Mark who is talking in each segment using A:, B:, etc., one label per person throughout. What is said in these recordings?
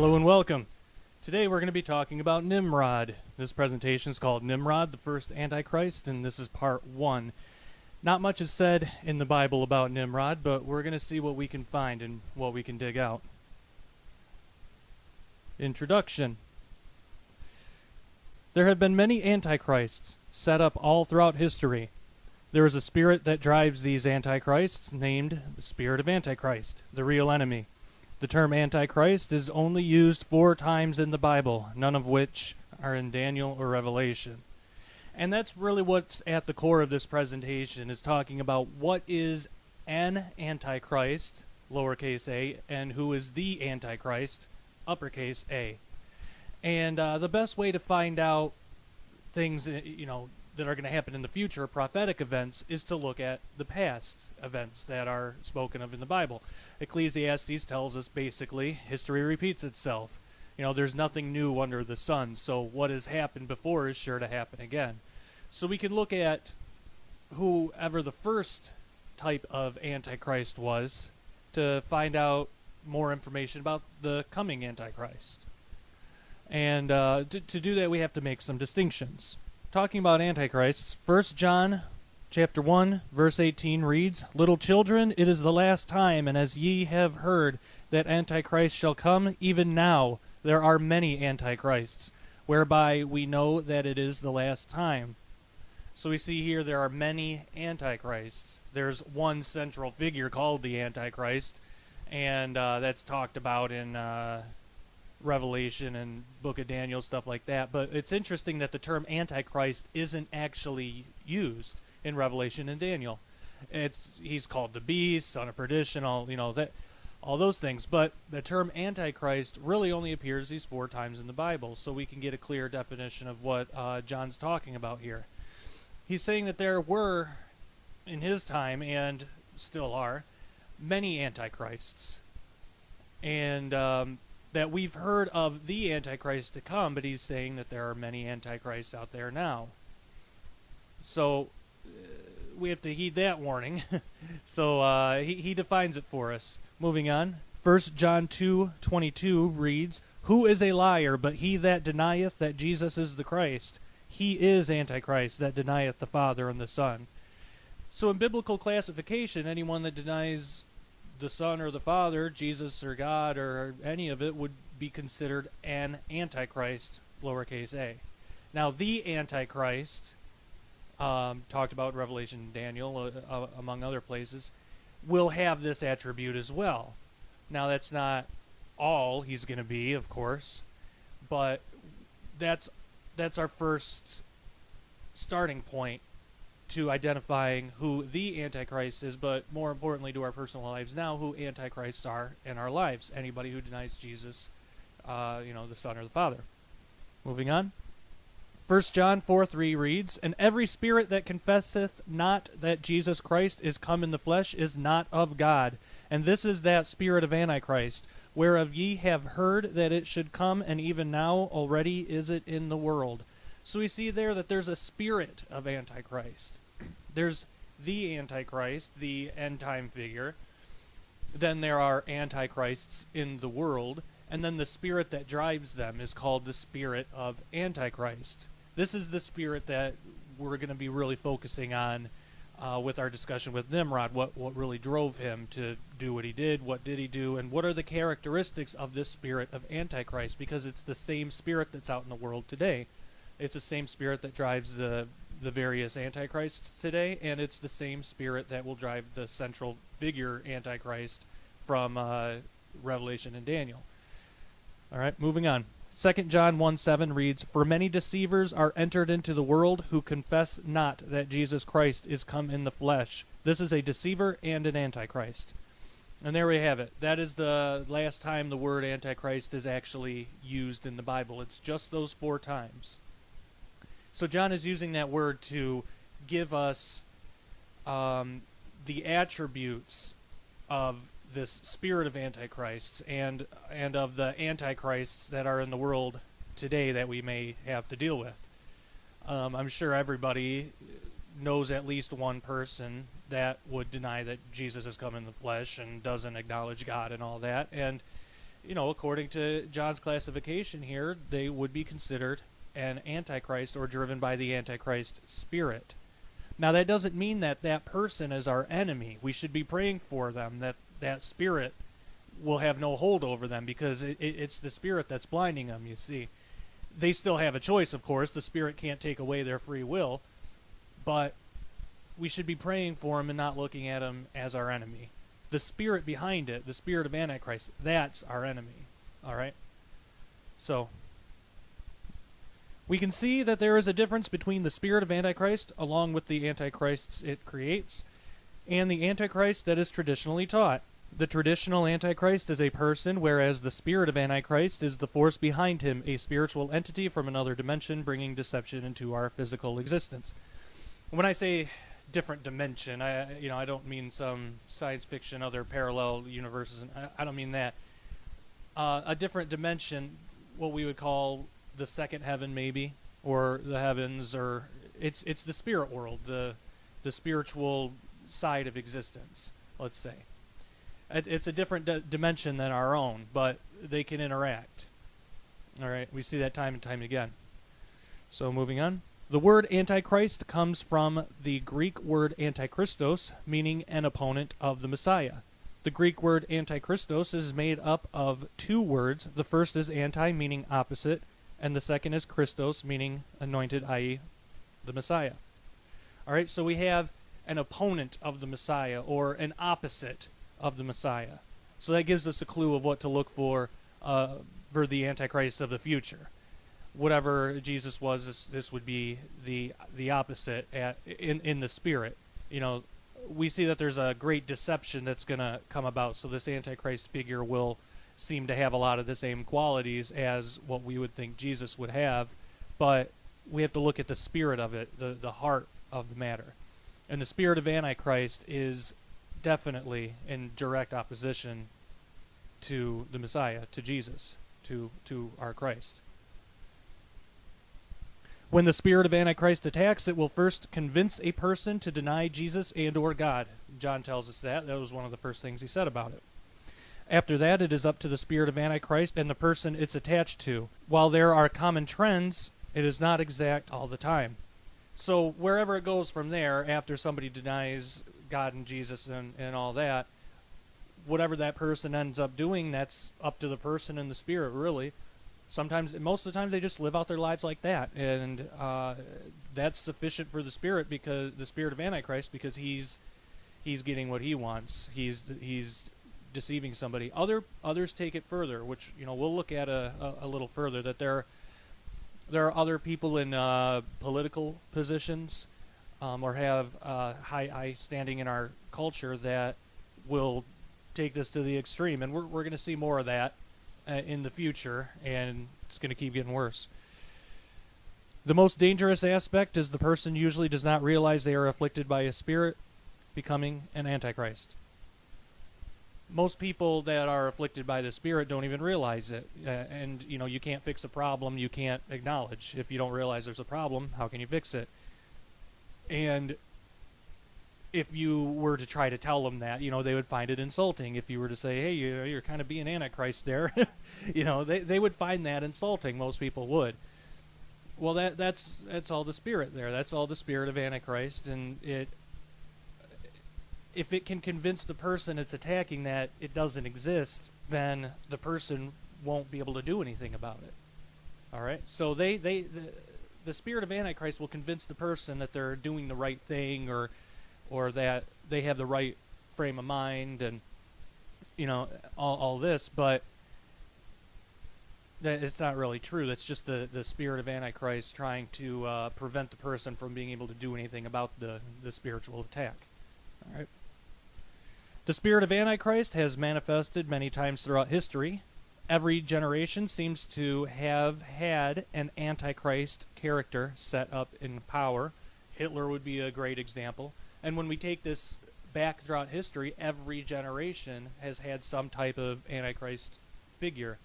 A: Hello and welcome. Today we're going to be talking about Nimrod. This presentation is called Nimrod, the First Antichrist, and this is part 1. Not much is said in the Bible about Nimrod, but we're going to see what we can find and what we can dig out. Introduction. There have been many antichrists set up all throughout history. There is a spirit that drives these antichrists named the spirit of Antichrist, the real enemy. The term Antichrist is only used 4 times in the Bible, none of which are in Daniel or Revelation. And that's really what's at the core of this presentation, is talking about what is an Antichrist, lowercase a, and who is the Antichrist, uppercase A. And the best way to find out things, that are going to happen in the future, prophetic events, is to look at the past events that are spoken of in the Bible. Ecclesiastes tells us basically history repeats itself. There's nothing new under the sun, so what has happened before is sure to happen again. So we can look at whoever the first type of Antichrist was to find out more information about the coming Antichrist. And to do that, we have to make some distinctions. Talking about antichrists, 1 John chapter 1, verse 18 reads, "Little children, it is the last time, and as ye have heard that Antichrist shall come, even now there are many antichrists, whereby we know that it is the last time." So we see here there are many antichrists. There's one central figure called the Antichrist, and that's talked about in Revelation and Book of Daniel, stuff like that. But it's interesting that the term Antichrist isn't actually used in Revelation and Daniel. He's called the beast, son of perdition, all those things. But the term Antichrist really only appears these 4 times in the Bible, so we can get a clear definition of what John's talking about here. He's saying that there were, in his time, and still are, many antichrists, and that we've heard of the Antichrist to come, but he's saying that there are many antichrists out there now. So we have to heed that warning. So he defines it for us. Moving on, 1 John 2:22 reads, "Who is a liar but he that denieth that Jesus is the Christ? He is Antichrist that denieth the Father and the Son." So in biblical classification, anyone that denies the Son or the Father, Jesus or God or any of it, would be considered an Antichrist, lowercase a. Now the Antichrist, talked about in Revelation and Daniel, among other places, will have this attribute as well. Now that's not all he's going to be, of course, but that's our first starting point to identifying who the Antichrist is, but more importantly to our personal lives now, who Antichrists are in our lives. Anybody who denies Jesus, the Son or the Father. Moving on. 1 John 4:3 reads, "And every spirit that confesseth not that Jesus Christ is come in the flesh is not of God. And this is that spirit of Antichrist, whereof ye have heard that it should come, and even now already is it in the world." So we see there that there's a spirit of Antichrist. There's the Antichrist, the end-time figure. Then there are antichrists in the world. And then the spirit that drives them is called the spirit of Antichrist. This is the spirit that we're going to be really focusing on with our discussion with Nimrod. What really drove him to do what he did, what did he do, and what are the characteristics of this spirit of Antichrist? Because it's the same spirit that's out in the world today. It's the same spirit that drives the various antichrists today, and it's the same spirit that will drive the central figure Antichrist from Revelation and Daniel. All right, moving on. 2 John 1:7 reads, "For many deceivers are entered into the world who confess not that Jesus Christ is come in the flesh." This is a deceiver and an Antichrist. And there we have it. That is the last time the word Antichrist is actually used in the Bible. It's just those 4 times. So John is using that word to give us the attributes of this spirit of Antichrists and of the Antichrists that are in the world today that we may have to deal with. I'm sure everybody knows at least one person that would deny that Jesus has come in the flesh and doesn't acknowledge God and all that. And according to John's classification here, they would be considered an Antichrist or driven by the Antichrist spirit. Now, that doesn't mean that that person is our enemy. We should be praying for them, that that spirit will have no hold over them, because it's the spirit that's blinding them, you see. They still have a choice, of course. The spirit can't take away their free will, but we should be praying for them and not looking at them as our enemy. The spirit behind it, the spirit of Antichrist, that's our enemy. All right? So we can see that there is a difference between the spirit of Antichrist, along with the Antichrists it creates, and the Antichrist that is traditionally taught. The traditional Antichrist is a person, whereas the spirit of Antichrist is the force behind him, a spiritual entity from another dimension bringing deception into our physical existence. When I say different dimension, I don't mean some science fiction, other parallel universes. I don't mean that. A different dimension, what we would call the second heaven, maybe, or the heavens, or it's the spirit world, the spiritual side of existence, let's say. It's a different dimension than our own, but they can interact. All right, we see that time and time again. So moving on. The word Antichrist comes from the Greek word Antichristos, meaning an opponent of the Messiah. The Greek word Antichristos is made up of two words. The first is anti, meaning opposite, and the second is Christos, meaning anointed, i.e. the Messiah. All right, so we have an opponent of the Messiah, or an opposite of the Messiah. So that gives us a clue of what to look for the Antichrist of the future. Whatever Jesus was, this would be the opposite in the spirit. We see that there's a great deception that's going to come about, so this Antichrist figure will seem to have a lot of the same qualities as what we would think Jesus would have, but we have to look at the spirit of it, the heart of the matter. And the spirit of Antichrist is definitely in direct opposition to the Messiah, to Jesus, to our Christ. When the spirit of Antichrist attacks, it will first convince a person to deny Jesus and or God. John tells us that. That was one of the first things he said about it. After that, it is up to the spirit of Antichrist and the person it's attached to. While there are common trends, it is not exact all the time. So wherever it goes from there, after somebody denies God and Jesus and all that, whatever that person ends up doing, that's up to the person and the spirit, really. Sometimes, most of the time, they just live out their lives like that, and that's sufficient for the spirit, because the spirit of Antichrist, because he's getting what he wants. He's deceiving somebody. Others take it further, which we'll look at a little further. That there are other people in political positions or have high standing in our culture that will take this to the extreme, and we're going to see more of that in the future, and it's going to keep getting worse. The most dangerous aspect is the person usually does not realize they are afflicted by a spirit, becoming an Antichrist. Most people that are afflicted by the spirit don't even realize it, and you can't fix a problem you can't acknowledge. If you don't realize there's a problem, how can you fix it? And if you were to try to tell them that, they would find it insulting. If you were to say, hey, you're kind of being Antichrist there, they would find that insulting. Most people would. Well, that's all the spirit there. That's all the spirit of Antichrist, and if it can convince the person it's attacking that it doesn't exist, then the person won't be able to do anything about it. All right? So the spirit of Antichrist will convince the person that they're doing the right thing, or that they have the right frame of mind, and all this, but that it's not really true. That's just the spirit of Antichrist trying to prevent the person from being able to do anything about the spiritual attack. All right. The spirit of Antichrist has manifested many times throughout history. Every generation seems to have had an Antichrist character set up in power. Hitler would be a great example. And when we take this back throughout history, every generation has had some type of Antichrist figure.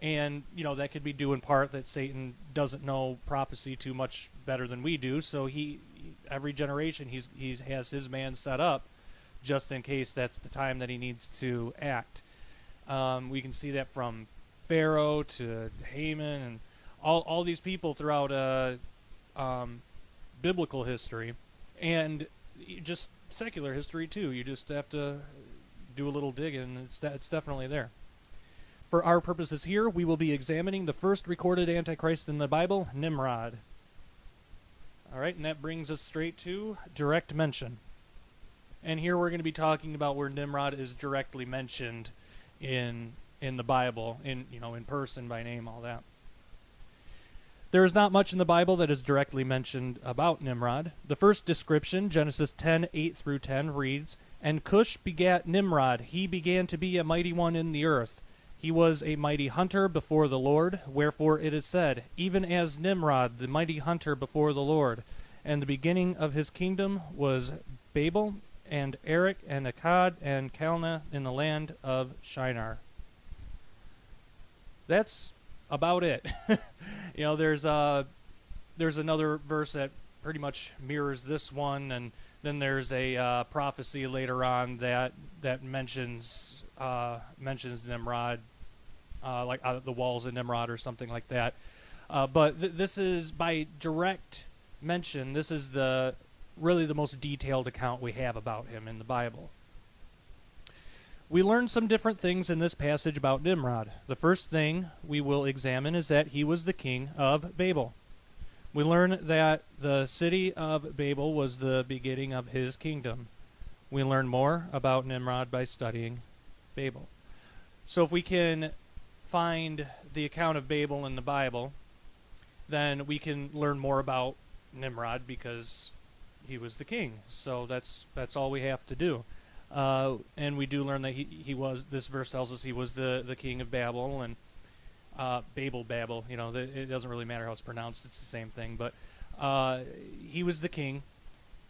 A: And, that could be due in part that Satan doesn't know prophecy too much better than we do. So every generation he has his man set up just in case that's the time that he needs to act. We can see that from Pharaoh to Haman and all these people throughout biblical history, and just secular history too. You just have to do a little digging, and it's definitely there. For our purposes here, we will be examining the first recorded Antichrist in the Bible, Nimrod. All right, and that brings us straight to direct mention. And here we're going to be talking about where Nimrod is directly mentioned in the Bible, in person, by name, all that. There is not much in the Bible that is directly mentioned about Nimrod. The first description, Genesis 10:8-10, reads, "And Cush begat Nimrod. He began to be a mighty one in the earth. He was a mighty hunter before the Lord. Wherefore it is said, even as Nimrod, the mighty hunter before the Lord. And the beginning of his kingdom was Babel, and Erech, and Akkad, and Calneh in the land of Shinar." That's about it. There's another verse that pretty much mirrors this one, and then there's a prophecy later on that mentions Nimrod, like out of the walls of Nimrod or something like that. But this is by direct mention. This is really the most detailed account we have about him in the Bible. We learn some different things in this passage about Nimrod. The first thing we will examine is that he was the king of Babel. We learn that the city of Babel was the beginning of his kingdom. We learn more about Nimrod by studying Babel. So if we can find the account of Babel in the Bible, then we can learn more about Nimrod because he was the king. So that's all we have to do. And we do learn that he was, this verse tells us he was the king of Babel, and Babel, it doesn't really matter how it's pronounced, it's the same thing, but he was the king,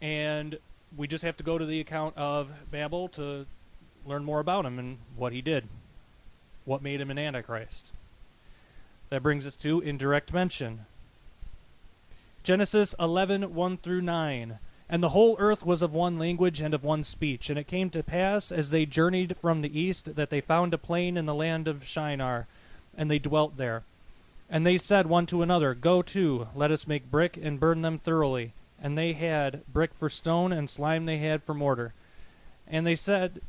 A: and we just have to go to the account of Babel to learn more about him and what he did, what made him an Antichrist. That brings us to indirect mention. Genesis 11:1-9. "And the whole earth was of one language and of one speech. And it came to pass, as they journeyed from the east, that they found a plain in the land of Shinar, and they dwelt there. And they said one to another, Go to, let us make brick, and burn them thoroughly. And they had brick for stone, and slime they had for mortar. And they said,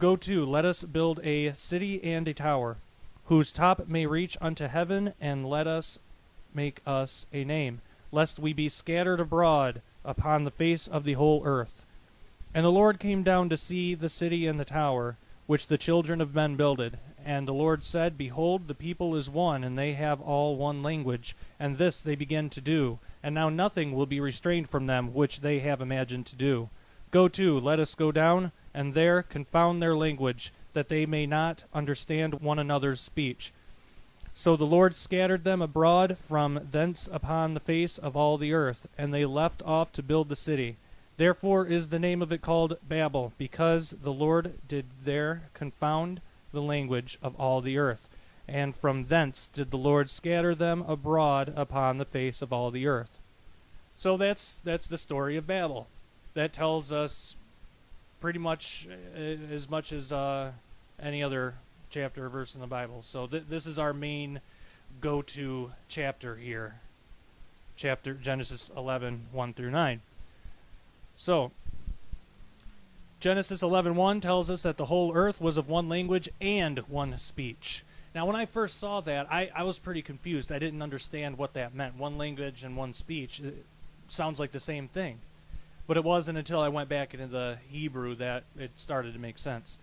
A: Go to, let us build a city and a tower, whose top may reach unto heaven, and let us make us a name, lest we be scattered abroad upon the face of the whole earth. And the Lord came down to see the city and the tower, which the children of men builded. And the Lord said, Behold, the people is one, and they have all one language, and this they begin to do. And now nothing will be restrained from them, which they have imagined to do. Go to, let us go down, and there confound their language, that they may not understand one another's speech. So the Lord scattered them abroad from thence upon the face of all the earth, and they left off to build the city. Therefore is the name of it called Babel, because the Lord did there confound the language of all the earth. And from thence did the Lord scatter them abroad upon the face of all the earth." So that's the story of Babel. That tells us pretty much as any other chapter or verse in the Bible. So this is our main go-to chapter here. Chapter Genesis 11:1-9. So Genesis 11:1 tells us that the whole earth was of one language and one speech. Now when I first saw that, I was pretty confused. I didn't understand what that meant. One language and one speech. It sounds like the same thing. But it wasn't until I went back into the Hebrew that it started to make sense.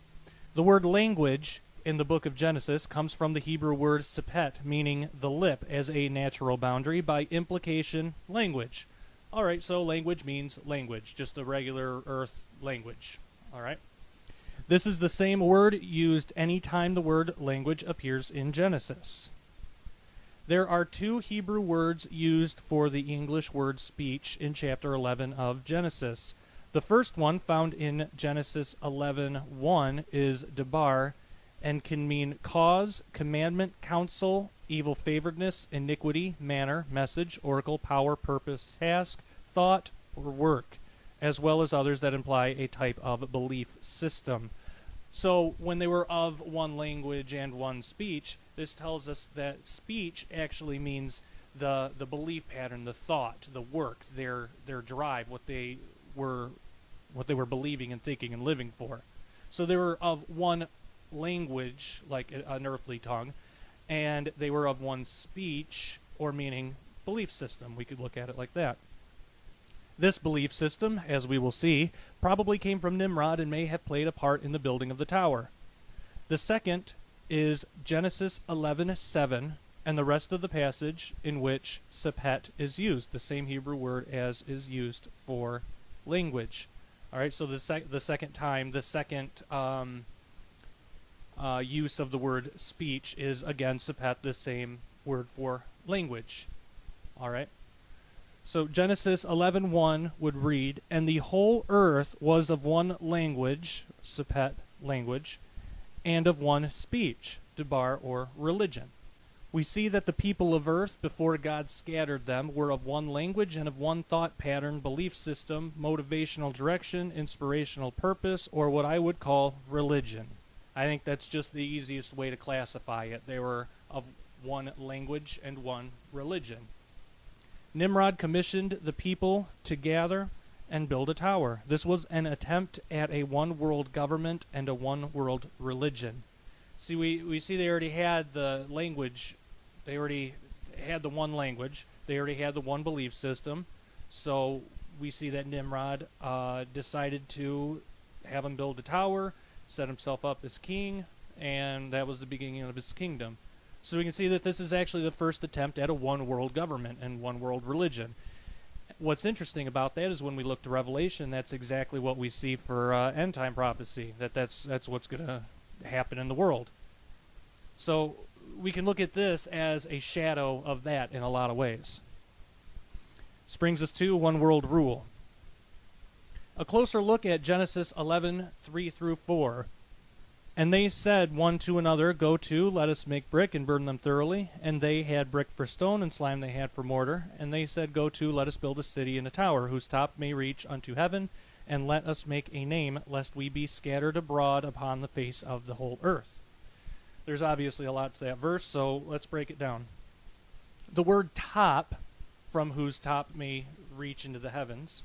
A: The word language in the book of Genesis comes from the Hebrew word sepet, meaning the lip as a natural boundary, by implication, language. All right, so language means language, just a regular earth language. All right. This is the same word used any time the word language appears in Genesis. There are two Hebrew words used for the English word speech in chapter 11 of Genesis. The first one, found in Genesis 11:1, is debar, and can mean cause, commandment, counsel, evil favoredness, iniquity, manner, message, oracle, power, purpose, task, thought, or work, as well as others that imply a type of belief system. So when they were of one language and one speech, this tells us that speech actually means the belief pattern, the thought, the work, their drive, what they were believing and thinking and living for. So they were of one language, like an earthly tongue, and they were of one speech, or meaning belief system. We could look at it like that. This belief system, as we will see, probably came from Nimrod and may have played a part in the building of the tower. The second is Genesis 11:7, and the rest of the passage in which sepet is used, the same Hebrew word as is used for language. All right, so the second time, the second use of the word speech is again sepet, the same word for language. All right. So Genesis 11:1 would read, "And the whole earth was of one language," sepet, language, "and of one speech," debar, or religion. We see that the people of earth, before God scattered them, were of one language and of one thought pattern, belief system, motivational direction, inspirational purpose, or what I would call religion. I think that's just the easiest way to classify it. They were of one language and one religion. Nimrod commissioned the people to gather and build a tower. This was an attempt at a one-world government and a one-world religion. See, we see they already had the language. They already had the one language. They already had the one belief system. So we see that Nimrod decided to have him build a tower, set himself up as king, and that was the beginning of his kingdom. So we can see that this is actually the first attempt at a one-world government and one-world religion. What's interesting about that is when we look to Revelation, that's exactly what we see for end-time prophecy, that's what's going to happen in the world. So we can look at this as a shadow of that in a lot of ways. This brings us to one-world rule. A closer look at Genesis 11:3 through 4. "And they said one to another, Go to, let us make brick and burn them thoroughly. And they had brick for stone, and slime they had for mortar. And they said, Go to, let us build a city and a tower, whose top may reach unto heaven. And let us make a name, lest we be scattered abroad upon the face of the whole earth." There's obviously a lot to that verse, so let's break it down. The word top, from whose top may reach into the heavens,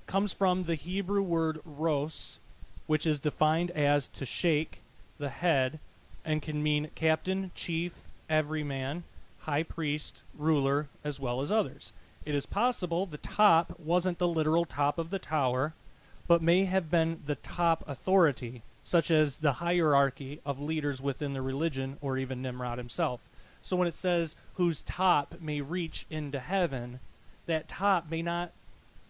A: comes from the Hebrew word ros, which is defined as to shake, the head, and can mean captain, chief, everyman, high priest, ruler, as well as others. It is possible the top wasn't the literal top of the tower, but may have been the top authority, such as the hierarchy of leaders within the religion, or even Nimrod himself. So when it says, whose top may reach into heaven, that top may not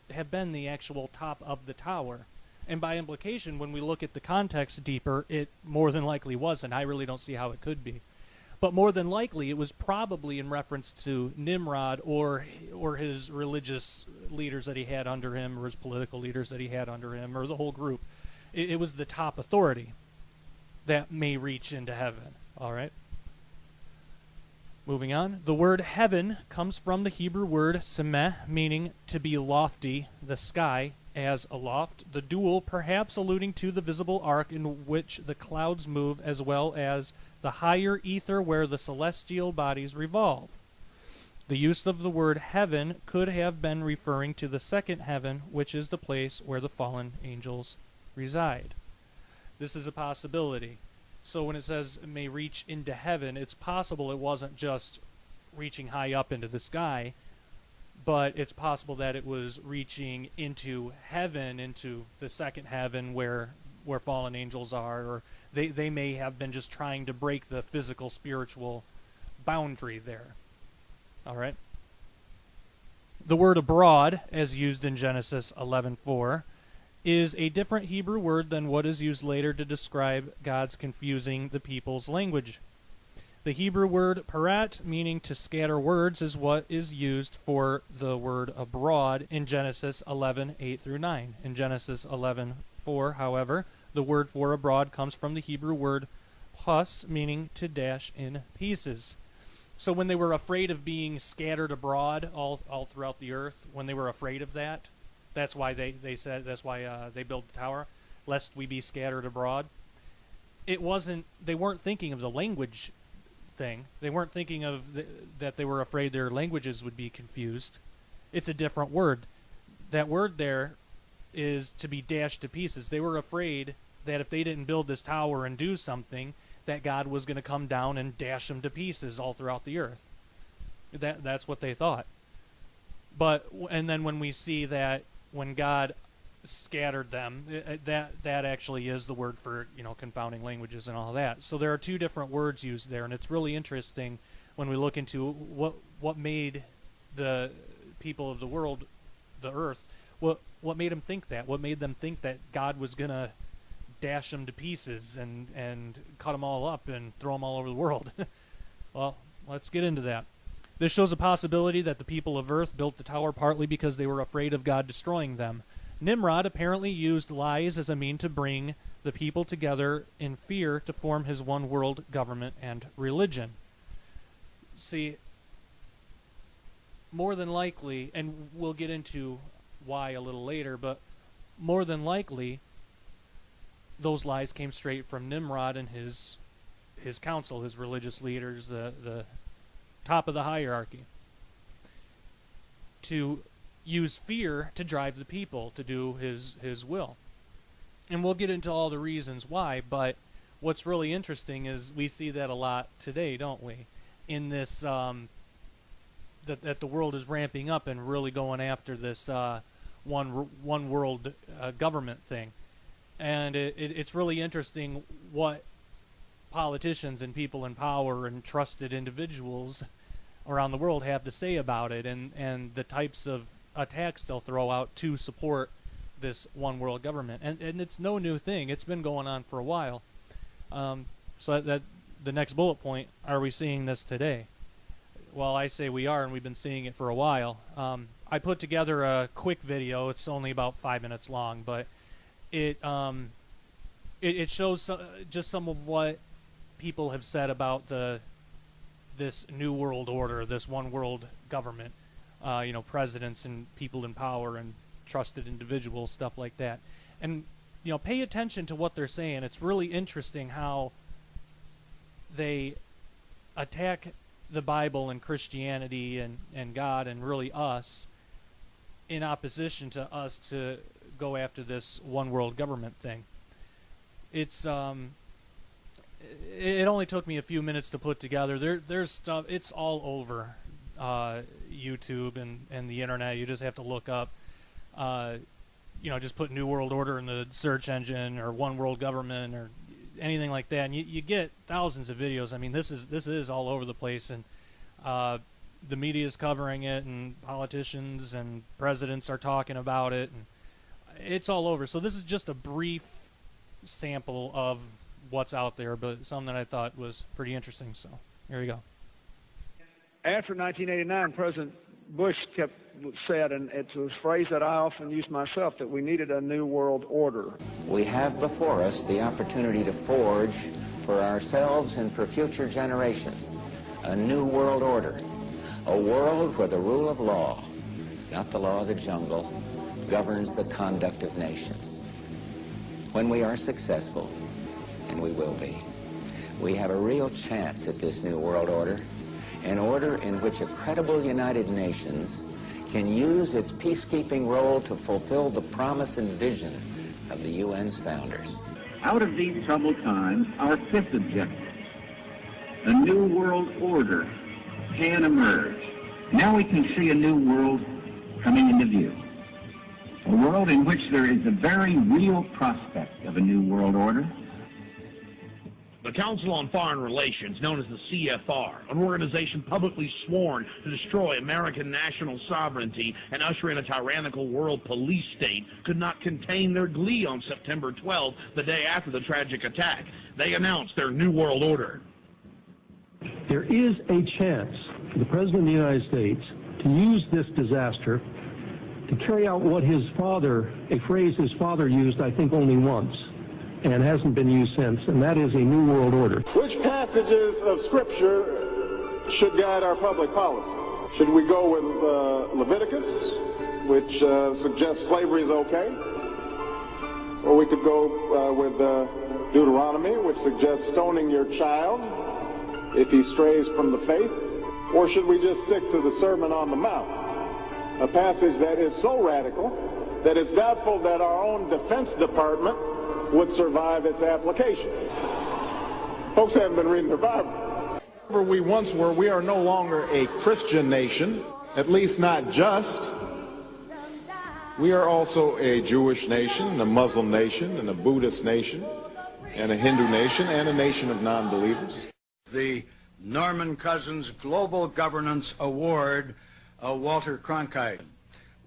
A: have been the actual top of the tower. And by implication, when we look at the context deeper, it more than likely wasn't. I really don't see how it could be. But more than likely, it was probably in reference to Nimrod or his religious leaders that he had under him, or his political leaders that he had under him, or the whole group. It was the top authority that may reach into heaven. All right? Moving on. The word heaven comes from the Hebrew word semeh, meaning to be lofty, the sky, as aloft, the dual perhaps alluding to the visible arc in which the clouds move, as well as the higher ether where the celestial bodies revolve. The use of the word heaven could have been referring to the second heaven, which is the place where the fallen angels reside. This is a possibility. So when it says may reach into heaven, it's possible it wasn't just reaching high up into the sky, but it's possible that it was reaching into heaven, into the second heaven where fallen angels are, or they may have been just trying to break the physical, spiritual boundary there. All right? The word abroad, as used in Genesis 11:4, is a different Hebrew word than what is used later to describe God's confusing the people's language. The Hebrew word parat, meaning to scatter words, is what is used for the word abroad in Genesis 11:8 through 9. In Genesis 11:4, however, the word for abroad comes from the Hebrew word plus, meaning to dash in pieces. So when they were afraid of being scattered abroad all throughout the earth, when they were afraid of that, that's why they built the tower, lest we be scattered abroad. it wasn't, they weren't thinking of the language thing. They weren't thinking of that they were afraid their languages would be confused. It's a different word. That word there is to be dashed to pieces. They were afraid that if they didn't build this tower and do something, that God was going to come down and dash them to pieces all throughout the earth. That's what they thought. And then when we see that when God scattered them, that actually is the word for, confounding languages and all that. So there are two different words used there, and it's really interesting when we look into what made the people of the world, the earth, what made them think that? What made them think that God was going to dash them to pieces and cut them all up and throw them all over the world? Well, let's get into that. This shows a possibility that the people of Earth built the tower partly because they were afraid of God destroying them. Nimrod apparently used lies as a mean to bring the people together in fear to form his one world government and religion. See, more than likely, and we'll get into why a little later, but more than likely, those lies came straight from Nimrod and his council, his religious leaders, the top of the hierarchy, to use fear to drive the people to do his will. And we'll get into all the reasons why, but what's really interesting is we see that a lot today, don't we? In this, that the world is ramping up and really going after this one world government thing. And it's really interesting what politicians and people in power and trusted individuals around the world have to say about it, and the types of attacks they'll throw out to support this one world government. And it's no new thing. It's been going on for a while. So that the next bullet point, are we seeing this today? Well, I say we are, and we've been seeing it for a while. I put together a quick video. It's only about 5 minutes long, but it shows just some of what people have said about this new world order, this one world government, presidents and people in power and trusted individuals, stuff like that. And pay attention to what they're saying. It's really interesting how they attack the Bible and Christianity and God and really us in opposition to us to go after this one world government thing. It only took me a few minutes to put together. There's stuff, it's all over YouTube and the internet. You just have to look up, just put New World Order in the search engine or one world government or anything like that, and you get thousands of videos. I mean, this is all over the place, and the media is covering it, and politicians and presidents are talking about it, and it's all over. So this is just a brief sample of what's out there, but something that I thought was pretty interesting. So here we go.
B: After 1989, President Bush said, and it's a phrase that I often use myself, that we needed a new world order.
C: We have before us the opportunity to forge for ourselves and for future generations a new world order, a world where the rule of law, not the law of the jungle, governs the conduct of nations. When we are successful, and we will be, we have a real chance at this new world order, an order in which a credible United Nations can use its peacekeeping role to fulfill the promise and vision of the UN's founders.
D: Out of these troubled times, our fifth objective, a new world order, can emerge. Now we can see a new world coming into view. A world in which there is a very real prospect of a new world order.
E: The Council on Foreign Relations, known as the CFR, an organization publicly sworn to destroy American national sovereignty and usher in a tyrannical world police state, could not contain their glee on September 12th, the day after the tragic attack. They announced their New World Order.
F: There is a chance for the President of the United States to use this disaster to carry out what his father, a phrase his father used, I think, only once, and hasn't been used since, and that is a new world order.
G: Which passages of Scripture should guide our public policy? Should we go with Leviticus, which suggests slavery is okay? Or we could go with Deuteronomy, which suggests stoning your child if he strays from the faith. Or should we just stick to the Sermon on the Mount, a passage that is so radical that it's doubtful that our own Defense Department would survive its application? Folks haven't been reading their Bible.
H: Where we once were, we are no longer a Christian nation, at least not just. We are also a Jewish nation, a Muslim nation, and a Buddhist nation, and a Hindu nation, and a nation of non-believers.
I: The Norman Cousins Global Governance Award, Walter Cronkite.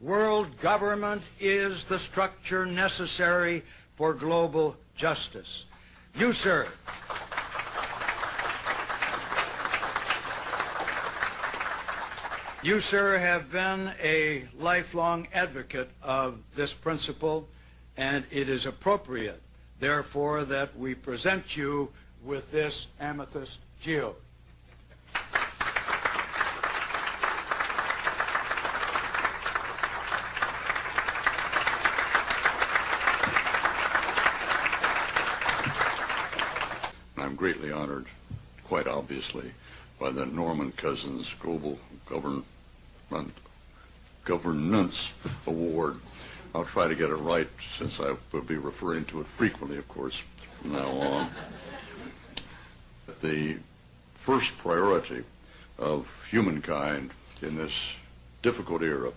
I: World government is the structure necessary for global justice. You, sir, have been a lifelong advocate of this principle, and it is appropriate, therefore, that we present you with this amethyst geode.
J: I'm greatly honored, quite obviously, by the Norman Cousins Global Governance Award. I'll try to get it right, since I will be referring to it frequently, of course, from now on. The first priority of humankind in this difficult era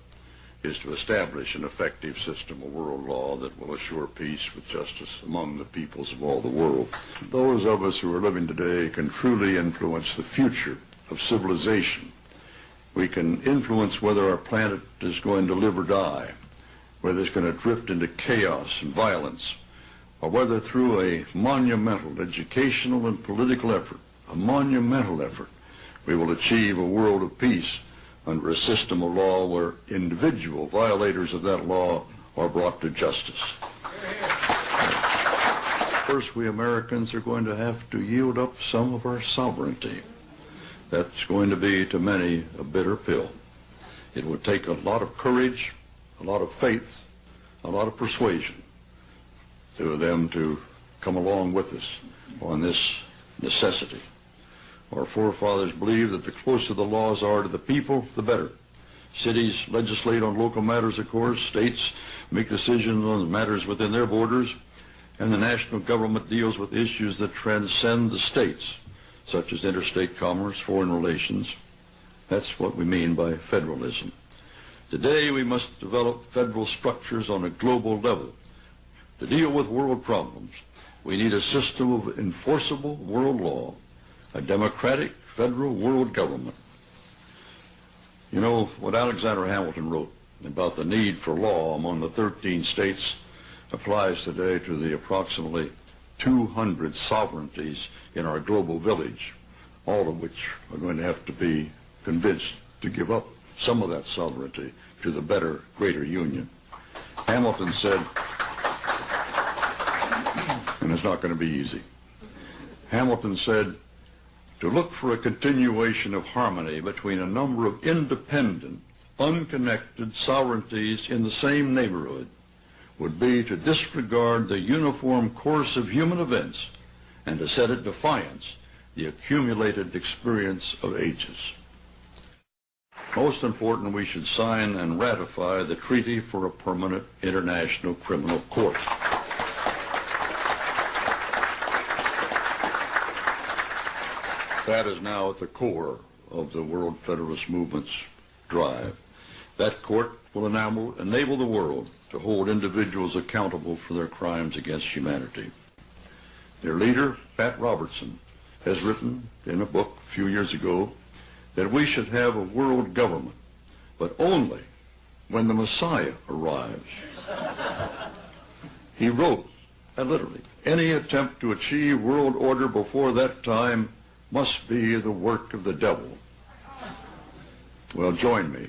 J: is to establish an effective system of world law that will assure peace with justice among the peoples of all the world. Those of us who are living today can truly influence the future of civilization. We can influence whether our planet is going to live or die, whether it's going to drift into chaos and violence, or whether through a monumental educational and political effort, we will achieve a world of peace under a system of law where individual violators of that law are brought to justice. First, we Americans are going to have to yield up some of our sovereignty. That's going to be, to many, a bitter pill. It would take a lot of courage, a lot of faith, a lot of persuasion to them to come along with us on this necessity. Our forefathers believed that the closer the laws are to the people, the better. Cities legislate on local matters, of course. States make decisions on matters within their borders. And the national government deals with issues that transcend the states, such as interstate commerce, foreign relations. That's what we mean by federalism. Today, we must develop federal structures on a global level. To deal with world problems, we need a system of enforceable world law, a democratic federal world government. You know, what Alexander Hamilton wrote about the need for law among the 13 states applies today to the approximately 200 sovereignties in our global village, all of which are going to have to be convinced to give up some of that sovereignty to the better, greater union. Hamilton said, and it's not going to be easy, Hamilton said, to look for a continuation of harmony between a number of independent, unconnected sovereignties in the same neighborhood would be to disregard the uniform course of human events and to set at defiance the accumulated experience of ages. Most important, we should sign and ratify the Treaty for a Permanent International Criminal Court. That is now at the core of the World Federalist Movement's drive. That court will enable the world to hold individuals accountable for their crimes against humanity. Their leader, Pat Robertson, has written in a book a few years ago that we should have a world government, but only when the Messiah arrives. He wrote, and literally, any attempt to achieve world order before that time must be the work of the devil. Well, join me.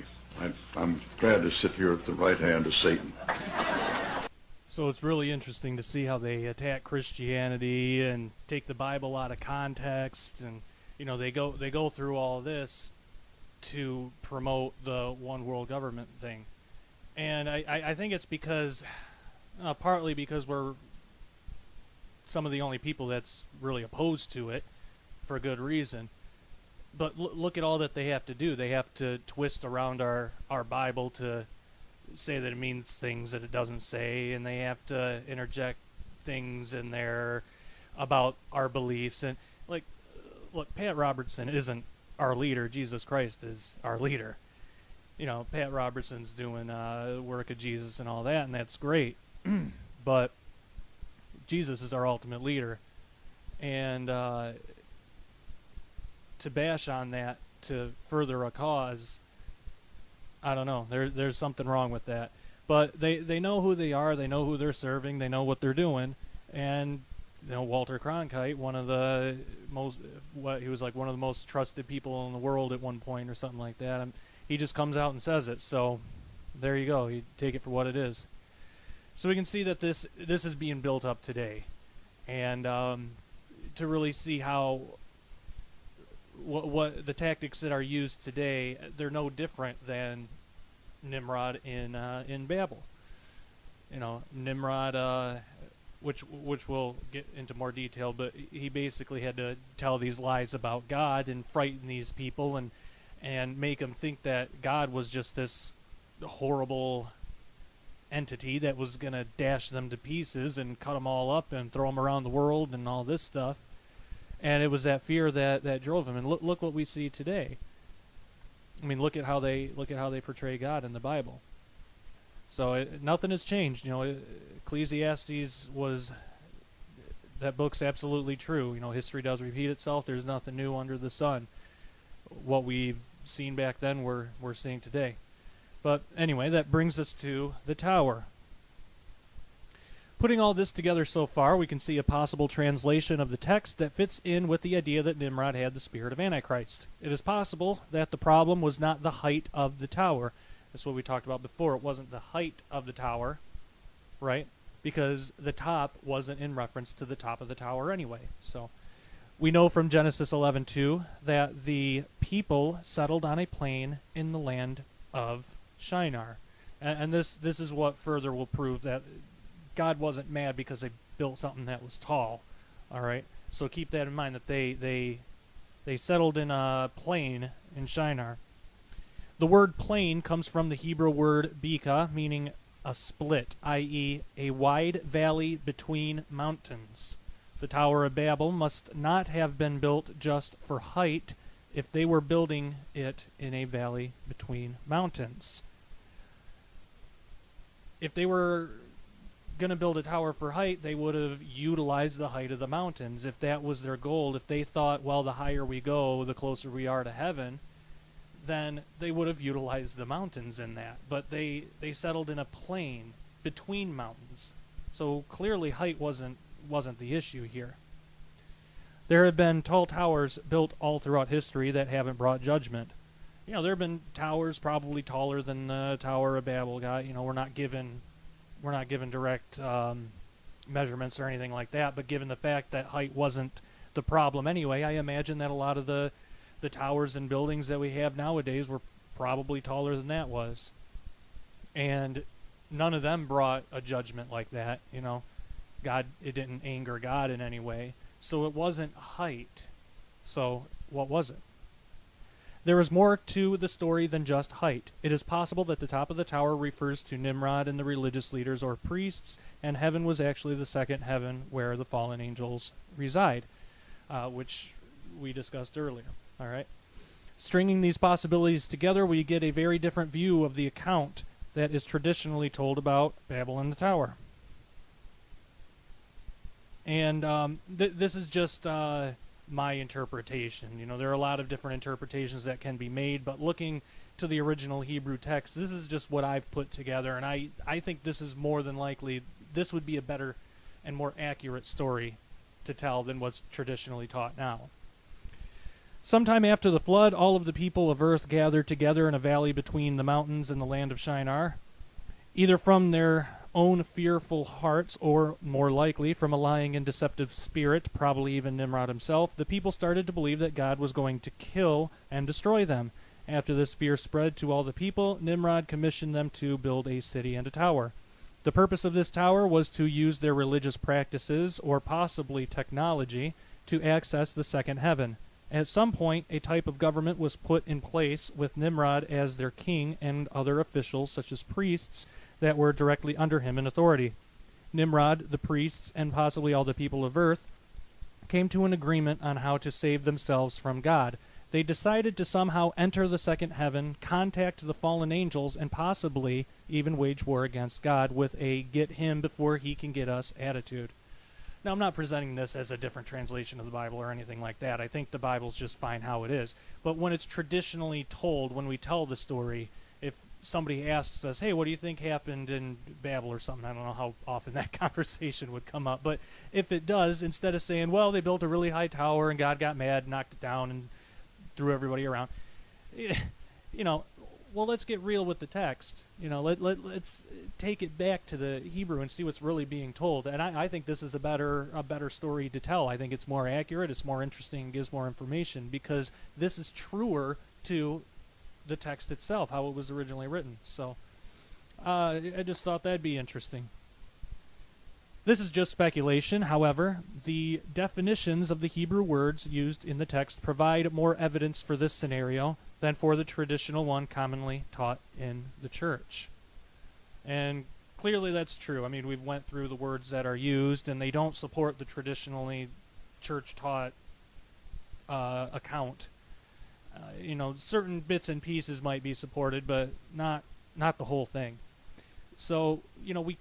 J: I'm glad to sit here at the right hand of Satan.
A: So it's really interesting to see how they attack Christianity and take the Bible out of context, and you know they go through all this to promote the one world government thing. And I think it's because partly because we're some of the only people that's really opposed to it, for good reason. But look at all that they have to do. They have to twist around our Bible to say that it means things that it doesn't say, and they have to interject things in there about our beliefs. And like, look, Pat Robertson isn't our leader. Jesus Christ is our leader. You know, Pat Robertson's doing work of Jesus and all that, and that's great. But Jesus is our ultimate leader, and to bash on that to further a cause, I don't know. There's something wrong with that. But they know who they are. They know who they're serving. They know what they're doing. And you know, Walter Cronkite, he was like one of the most trusted people in the world at one point or something like that. He just comes out and says it. So there you go. You take it for what it is. So we can see that this is being built up today, and to really see how what the tactics that are used today, they're no different than Nimrod in Babel. You know, Nimrod, which we'll get into more detail, but he basically had to tell these lies about God and frighten these people and make them think that God was just this horrible entity that was going to dash them to pieces and cut them all up and throw them around the world and all this stuff. And it was that fear that drove him. And look what we see today. I mean, look at how they portray God in the Bible. So nothing has changed. You know, Ecclesiastes that book's absolutely true. You know, history does repeat itself. There's nothing new under the sun. What we've seen back then, we're seeing today. But anyway, that brings us to the tower. Putting all this together so far, we can see a possible translation of the text that fits in with the idea that Nimrod had the spirit of Antichrist. It is possible that the problem was not the height of the tower. That's what we talked about before. It wasn't the height of the tower, right? Because the top wasn't in reference to the top of the tower anyway. So we know from Genesis 11:2 that the people settled on a plain in the land of Shinar. And this is what further will prove that God wasn't mad because they built something that was tall. All right? So keep that in mind, that they settled in a plain in Shinar. The word plain comes from the Hebrew word bika, meaning a split, i.e. a wide valley between mountains. The Tower of Babel must not have been built just for height if they were building it in a valley between mountains. If they were going to build a tower for height, they would have utilized the height of the mountains. If that was their goal, if they thought, well, the higher we go, the closer we are to heaven, then they would have utilized the mountains in that. But they settled in a plain between mountains. So clearly height wasn't the issue here. There have been tall towers built all throughout history that haven't brought judgment. You know, there have been towers probably taller than the Tower of Babel got. You know, we're not given direct measurements or anything like that, but given the fact that height wasn't the problem anyway, I imagine that a lot of the towers and buildings that we have nowadays were probably taller than that was. And none of them brought a judgment like that, you know. It didn't anger God in any way. So it wasn't height. So what was it? There is more to the story than just height. It is possible that the top of the tower refers to Nimrod and the religious leaders or priests, and heaven was actually the second heaven where the fallen angels reside, which we discussed earlier. All right. Stringing these possibilities together, we get a very different view of the account that is traditionally told about Babel and the tower. And this is just my interpretation. You know, there are a lot of different interpretations that can be made, but looking to the original Hebrew text, this is just what I've put together, and I think this is more than likely, this would be a better and more accurate story to tell than what's traditionally taught now. Sometime after the flood, all of the people of earth gathered together in a valley between the mountains and the land of Shinar, either from their own fearful hearts, or more likely from a lying and deceptive spirit, probably even Nimrod himself. The people started to believe that God was going to kill and destroy them. After this fear spread to all the people, Nimrod commissioned them to build a city and a tower. The purpose of this tower was to use their religious practices, or possibly technology, to access the second heaven. At some point, a type of government was put in place with Nimrod as their king and other officials, such as priests, that were directly under him in authority. Nimrod, the priests, and possibly all the people of Earth came to an agreement on how to save themselves from God. They decided to somehow enter the second heaven, contact the fallen angels, and possibly even wage war against God with a get him before he can get us attitude. Now, I'm not presenting this as a different translation of the Bible or anything like that. I think the Bible's just fine how it is. But when it's traditionally told, when we tell the story, if somebody asks us, hey, what do you think happened in Babel or something, I don't know how often that conversation would come up. But if it does, instead of saying, well, they built a really high tower and God got mad, knocked it down, and threw everybody around, well, let's get real with the text. Let's take it back to the Hebrew and see what's really being told. And I think this is a better story to tell. I think it's more accurate, it's more interesting, gives more information, because this is truer to the text itself, how it was originally written. So I just thought that'd be interesting. This is just speculation. However, the definitions of the Hebrew words used in the text provide more evidence for this scenario than for the traditional one commonly taught in the church. And clearly that's true. I mean, we've went through the words that are used, and they don't support the traditionally church-taught account. Certain bits and pieces might be supported, but not the whole thing. So,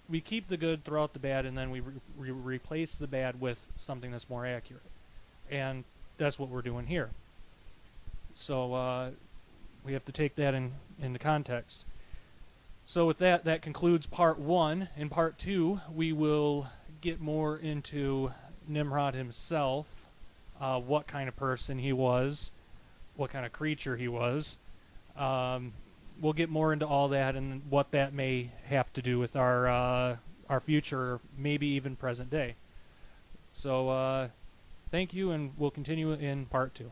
A: we keep the good, throw out the bad, and then we replace the bad with something that's more accurate. And that's what we're doing here. So we have to take that into context. So with that concludes part 1. In part 2, we will get more into Nimrod himself, what kind of person he was, what kind of creature he was. We'll get more into all that and what that may have to do with our future, maybe even present day. So thank you, and we'll continue in part 2.